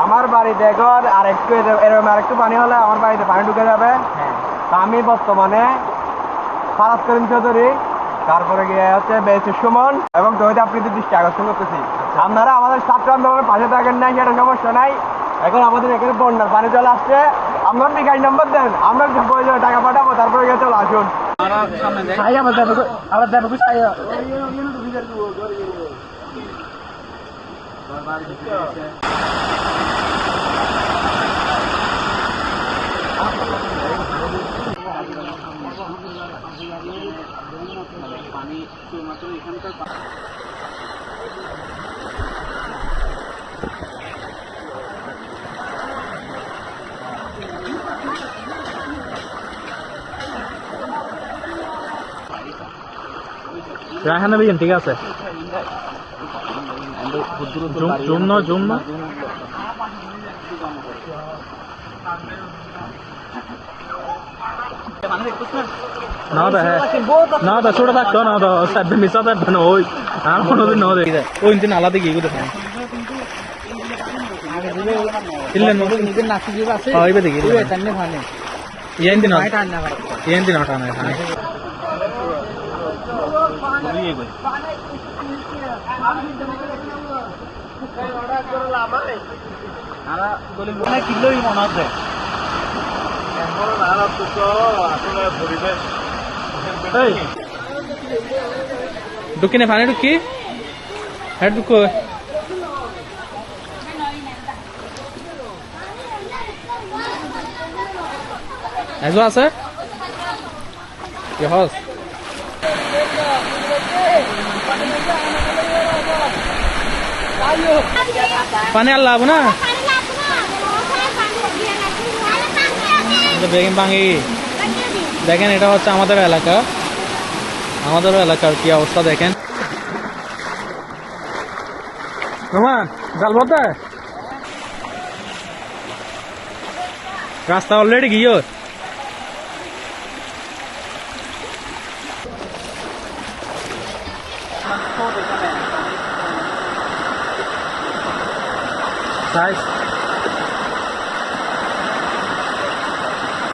আমার বাড়িতে এখন আর একটু এরকম আর একটু পানি হলে আমার বাড়িতে পানি ঢুকে যাবে। তা আমি বর্তমানে ফারাজ করিম চৌধুরী, তারপরে গিয়ে হচ্ছে বেসির সুমন এবং তহিদ আফ্রিদির দৃষ্টি আকর্ষণ করতেছি। আপনারা আমাদের ছাত্র আন্দোলনের পাশে থাকেন নাই, সেটা সমস্যা নাই। এখন আমাদের এখানে বন্যার পানি চলে আসছে, আপনার বিকাশ নম্বর দেন, আমরা প্রয়োজনে টাকা পাঠাবো, তারপরে গিয়ে চলে আসুন। রায়হানা বিজন ঠিক আছে, জুম না না দা হ্যাঁ না দা ছোট থাকতো না দা সাথে মিশা থাকতো না ওই আর কোনোদিন না দেখি ওই দিন আলাদা গিয়ে দেখেন ইল্লেন মতো নিজের নাকি জীব আছে ওইবে দেখি ওই তান্নে ফানে ইয়ান দিন হটানা হ্যাঁ কিলোই মনে হচ্ছে ঢুকিনে পানি ঢুকি হ্যাঁ ঢুকো এজো আছে কি হস পানি আর লাভ না বেগম ভাঙি দেখেন, এটা হচ্ছে আমাদের এলাকার কি অবস্থা দেখেন। রোমান জাল বলতে রাস্তা অলরেডি গিয়ে Guys